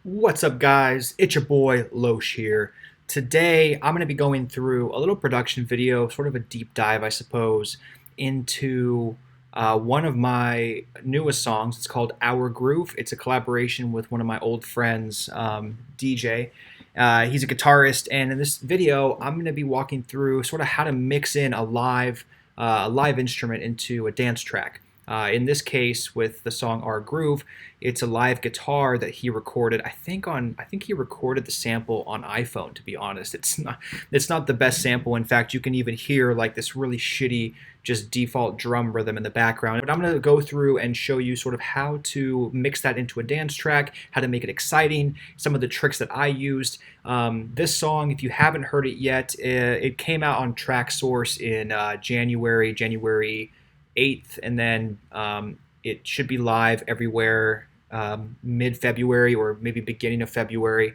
What's up, guys? It's your boy Lowsh here. Today I'm going to be going through a little production video, sort of a deep dive, I suppose, into one of my newest songs. It's called Our Groove. It's a collaboration with one of my old friends, DJ. He's a guitarist, and in this video, I'm going to be walking through sort of how to mix in a live instrument into a dance track. In this case, with the song Our Groove, it's a live guitar that he recorded. I think he recorded the sample on iPhone. To be honest, it's not the best sample. In fact, you can even hear like this really shitty, just default drum rhythm in the background. But I'm going to go through and show you sort of how to mix that into a dance track, how to make it exciting, some of the tricks that I used. This song, if you haven't heard it yet, it came out on Track Source in January 8th, and then it should be live everywhere mid-February or maybe beginning of February.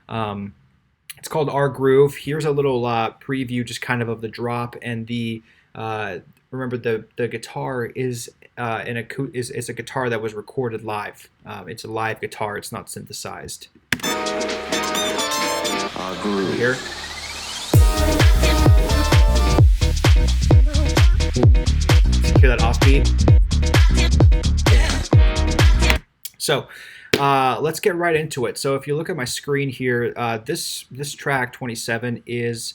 It's called Our Groove. Here's a little preview, just kind of the drop, and the remember the guitar is is a guitar that was recorded live. It's a live guitar. It's not synthesized. Our Groove here. Hear that offbeat? Yeah. So let's get right into it. So if you look at my screen here, this track 27 is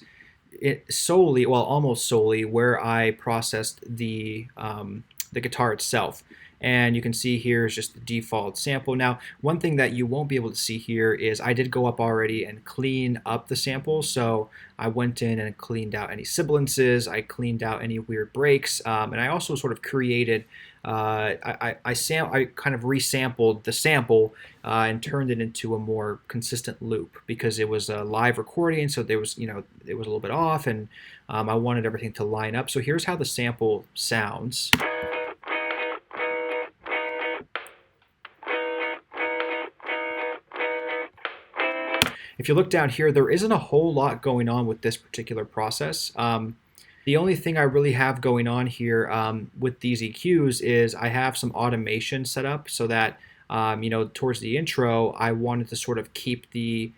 solely, well, almost solely, where I processed the guitar itself. And you can see here is just the default sample. Now, one thing that you won't be able to see here is I did go up already and clean up the sample. So I went in and cleaned out any sibilances, I cleaned out any weird breaks, and I also sort of created, I kind of resampled the sample and turned it into a more consistent loop because it was a live recording, so there was, it was a little bit off, and I wanted everything to line up. So here's how the sample sounds. If you look down here, there isn't a whole lot going on with this particular process. The only thing I really have going on here with these EQs is I have some automation set up so that, towards the intro, I wanted to sort of keep the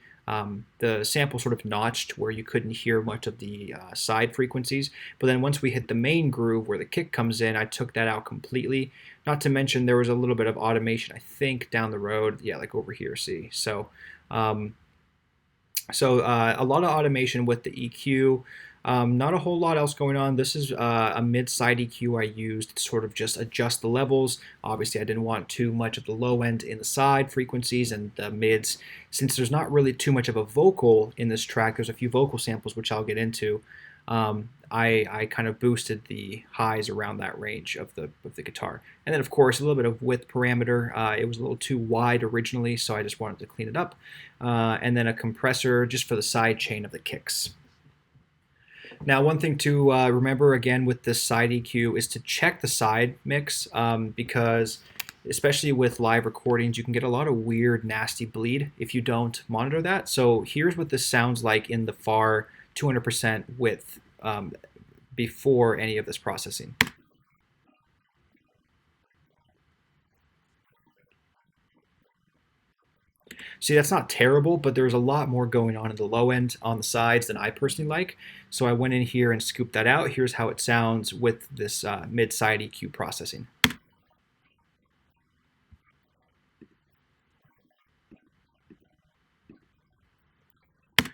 sample sort of notched where you couldn't hear much of the side frequencies. But then once we hit the main groove where the kick comes in, I took that out completely. Not to mention there was a little bit of automation, I think, down the road. Yeah, like over here, see? So a lot of automation with the EQ. Not a whole lot else going on. This is a mid-side EQ I used to sort of just adjust the levels. Obviously, I didn't want too much of the low end in the side frequencies and the mids. Since there's not really too much of a vocal in this track, there's a few vocal samples which I'll get into. I kind of boosted the highs around that range of the guitar. And then, of course, a little bit of width parameter. It was a little too wide originally, so I just wanted to clean it up. And then a compressor just for the side chain of the kicks. Now, one thing to remember again with this side EQ is to check the side mix because especially with live recordings, you can get a lot of weird, nasty bleed if you don't monitor that. So here's what this sounds like in the far 200% width before any of this processing. See, that's not terrible, but there's a lot more going on in the low end on the sides than I personally like. So I went in here and scooped that out. Here's how it sounds with this mid-side EQ processing.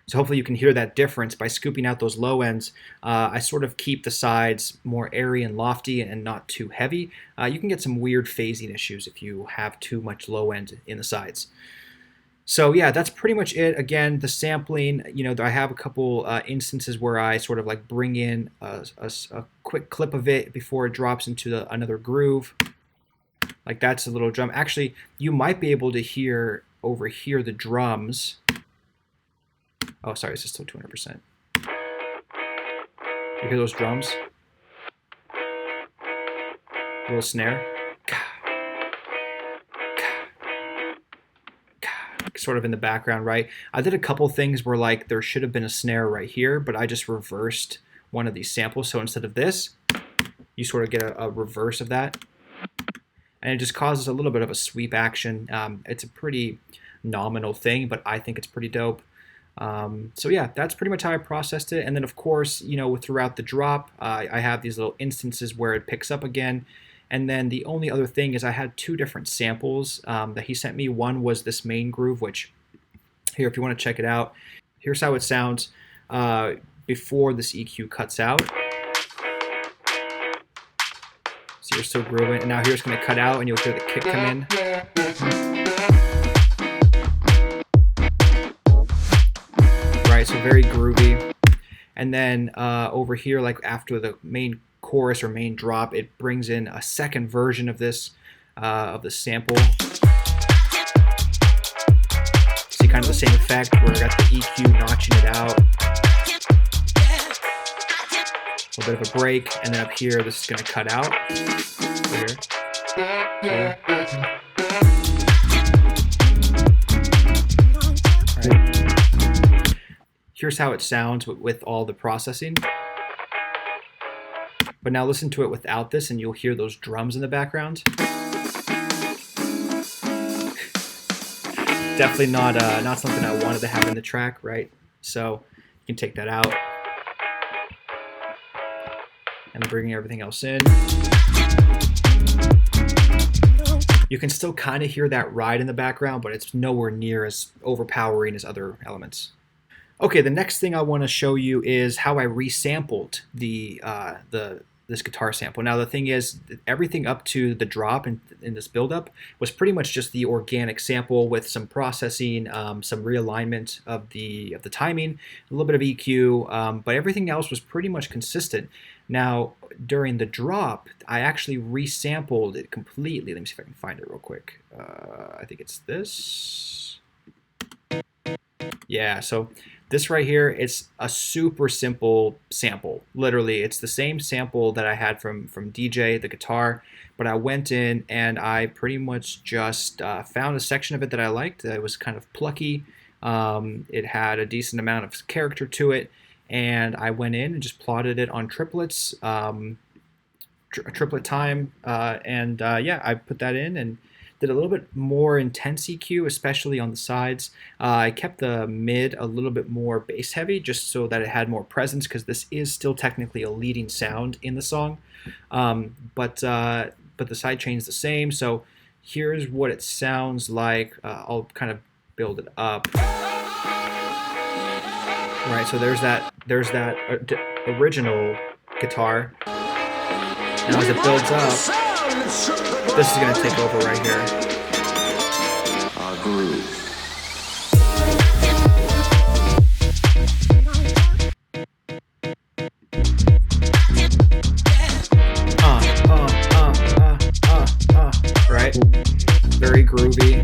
So hopefully you can hear that difference by scooping out those low ends. I sort of keep the sides more airy and lofty and not too heavy. You can get some weird phasing issues if you have too much low end in the sides. So yeah, that's pretty much it. Again, the sampling, I have a couple instances where I sort of like bring in a quick clip of it before it drops into another groove. Like that's a little drum. Actually, you might be able to hear over here the drums. Oh, sorry, this is still 200%. You hear those drums? A little snare. Sort of in the background, right? I did a couple things where like there should have been a snare right here, but I just reversed one of these samples. So instead of this, you sort of get a reverse of that. And it just causes a little bit of a sweep action. It's a pretty nominal thing, but I think it's pretty dope. So yeah, that's pretty much how I processed it. And then of course, you know, throughout the drop, I have these little instances where it picks up again. And then the only other thing is I had two different samples that he sent me. One was this main groove, which here, if you want to check it out, here's how it sounds before this EQ cuts out. So you're still grooving, and now here's going to cut out, and you'll hear the kick come in. Right, so very groovy. And then over here, like after the main chorus or main drop, it brings in a second version of this sample. See kind of the same effect where I got the EQ notching it out. A little bit of a break, and then up here, this is going to cut out. Here. Right. Here's how it sounds with all the processing. But now listen to it without this, and you'll hear those drums in the background. Definitely not something I wanted to have in the track, right? So you can take that out. And bringing everything else in. You can still kind of hear that ride in the background, but it's nowhere near as overpowering as other elements. Okay, the next thing I want to show you is how I resampled this guitar sample. Now the thing is, everything up to the drop in this buildup was pretty much just the organic sample with some processing, some realignment of the timing, a little bit of EQ, but everything else was pretty much consistent. Now during the drop, I actually resampled it completely. Let me see if I can find it real quick. I think it's this. Yeah, so this right here, it's a super simple sample. Literally, it's the same sample that I had from DJ, the guitar, but I went in and I pretty much just found a section of it that I liked. It was kind of plucky. It had a decent amount of character to it, and I went in and just plotted it on triplets, triplet time, yeah, I put that in and did a little bit more intense EQ, especially on the sides. I kept the mid a little bit more bass heavy just so that it had more presence, because this is still technically a leading sound in the song. But the side chain's the same. So here's what it sounds like. I'll kind of build it up. Right, so there's that original guitar. Now as it builds up, this is going to take over right here. Our groove. Right? Very groovy.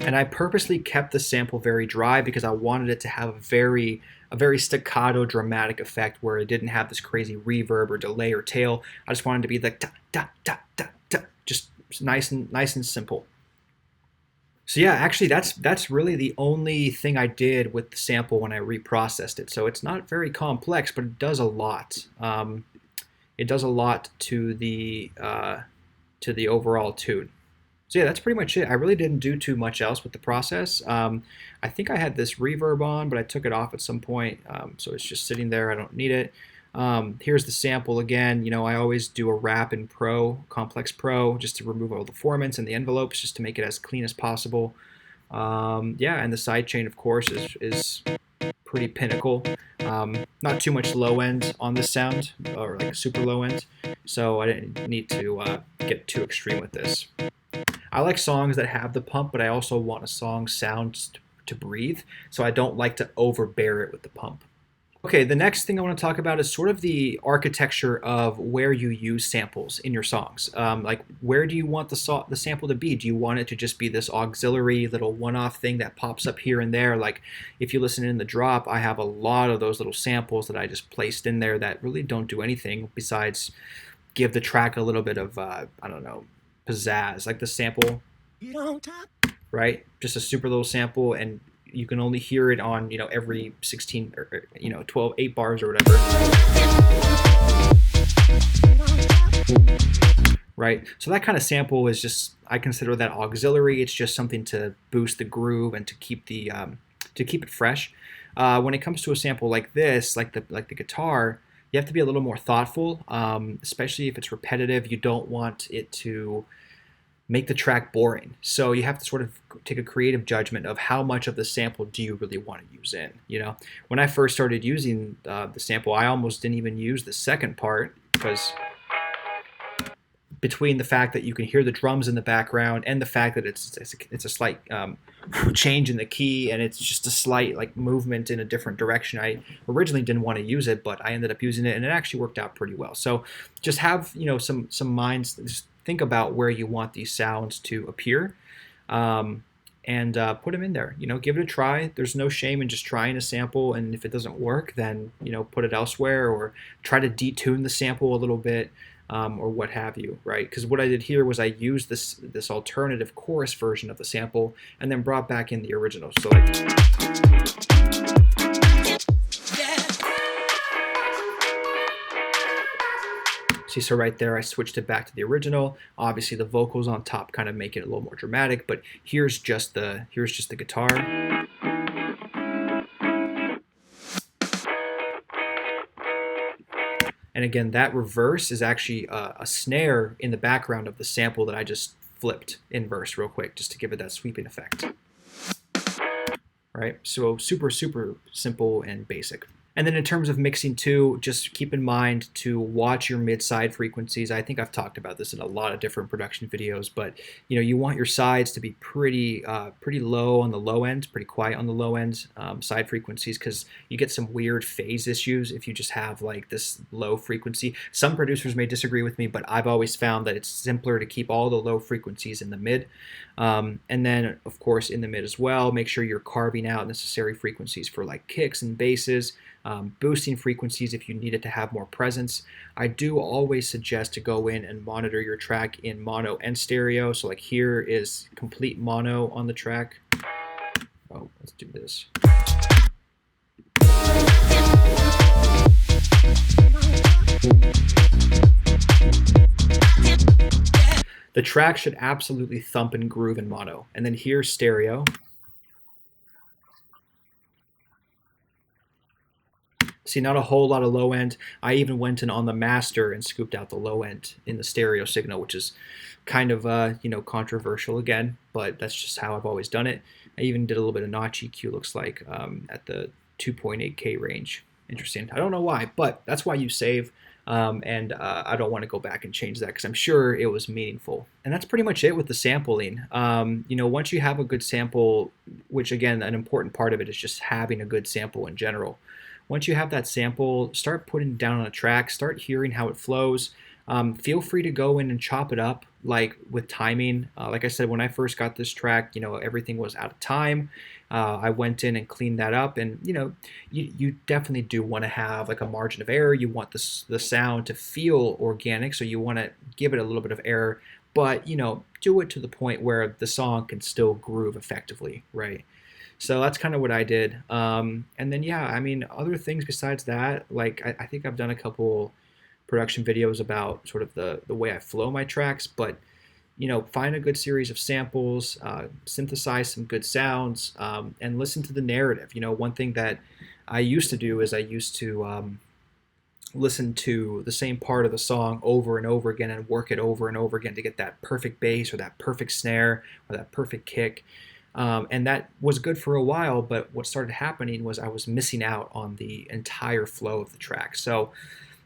And I purposely kept the sample very dry because I wanted it to have a very staccato, dramatic effect where it didn't have this crazy reverb or delay or tail. I just wanted it to be like da da da da da, just nice and simple. So yeah, actually that's really the only thing I did with the sample when I reprocessed it. So it's not very complex, but it does a lot. It does a lot to the overall tune. So yeah, that's pretty much it. I really didn't do too much else with the process. I think I had this reverb on, but I took it off at some point, so it's just sitting there. I don't need it. Here's the sample again. You know, I always do a wrap in Pro, Complex Pro, just to remove all the formants and the envelopes, just to make it as clean as possible. Yeah, and the sidechain, of course, is pretty pinnacle. Not too much low end on this sound, or like a super low end, so I didn't need to get too extreme with this. I like songs that have the pump, but I also want a song sound to breathe, so I don't like to overbear it with the pump. Okay, the next thing I want to talk about is sort of the architecture of where you use samples in your songs. Like, where do you want the sample to be? Do you want it to just be this auxiliary little one-off thing that pops up here and there? Like, if you listen in the drop, I have a lot of those little samples that I just placed in there that really don't do anything besides give the track a little bit of, I don't know, pizzazz. Like the sample, right? Just a super little sample, and you can only hear it on, you know, every 16 or, you know, 12, 8 bars or whatever. Right? So that kind of sample is just, I consider that auxiliary. It's just something to boost the groove and to keep it fresh. When it comes to a sample like this, like the guitar, you have to be a little more thoughtful, especially if it's repetitive. You don't want it to make the track boring. So you have to sort of take a creative judgment of how much of the sample do you really want to use in. When I first started using the sample, I almost didn't even use the second part because between the fact that you can hear the drums in the background and the fact that it's a slight change in the key and it's just a slight like movement in a different direction. I originally didn't want to use it, but I ended up using it and it actually worked out pretty well. So just have some minds. Just think about where you want these sounds to appear, and put them in there. Give it a try. There's no shame in just trying a sample, and if it doesn't work, then put it elsewhere or try to detune the sample a little bit. Or what have you, right? Because what I did here was I used this alternative chorus version of the sample and then brought back in the original. So like, see, so right there I switched it back to the original. Obviously the vocals on top kind of make it a little more dramatic, but here's just the guitar. And again, that reverse is actually a snare in the background of the sample that I just flipped inverse real quick just to give it that sweeping effect. Right? So super, super simple and basic. And then in terms of mixing too, just keep in mind to watch your mid-side frequencies. I think I've talked about this in a lot of different production videos, but you want your sides to be pretty low on the low end, pretty quiet on the low end side frequencies, because you get some weird phase issues if you just have like this low frequency. Some producers may disagree with me, but I've always found that it's simpler to keep all the low frequencies in the mid. And then of course in the mid as well, make sure you're carving out necessary frequencies for like kicks and basses. Boosting frequencies if you need it to have more presence. I do always suggest to go in and monitor your track in mono and stereo. So like here is complete mono on the track. Oh, let's do this. The track should absolutely thump and groove in mono. And then here's stereo. See, not a whole lot of low end. I even went in on the master and scooped out the low end in the stereo signal, which is kind of controversial again, but that's just how I've always done it. I even did a little bit of notch EQ, looks like, at the 2.8K range. Interesting. I don't know why, but that's why you save. And I don't want to go back and change that because I'm sure it was meaningful. And that's pretty much it with the sampling. Once you have a good sample, which again, an important part of it is just having a good sample in general. Once you have that sample, start putting it down on a track, start hearing how it flows. Feel free to go in and chop it up, like with timing. Like I said, when I first got this track, everything was out of time. I went in and cleaned that up, and you definitely do want to have like a margin of error. You want the sound to feel organic, so you want to give it a little bit of error, but do it to the point where the song can still groove effectively, right? So that's kind of what I did. And then, yeah, I mean, other things besides that, like I think I've done a couple production videos about sort of the way I flow my tracks, but, find a good series of samples, synthesize some good sounds, and listen to the narrative. One thing that I used to do is I used to listen to the same part of the song over and over again and work it over and over again to get that perfect bass or that perfect snare or that perfect kick. And that was good for a while, but what started happening was I was missing out on the entire flow of the track. So,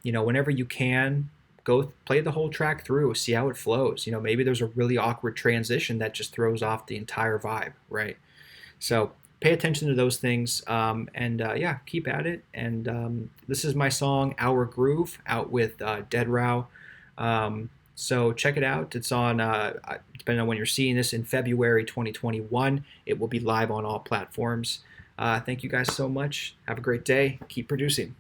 whenever you can, go play the whole track through, see how it flows. Maybe there's a really awkward transition that just throws off the entire vibe, right? So pay attention to those things, and yeah, keep at it. And this is my song, Our Groove, out with Dead Row. So check it out. It's on, depending on when you're seeing this, in February 2021. It will be live on all platforms. Thank you guys so much. Have a great day. Keep producing.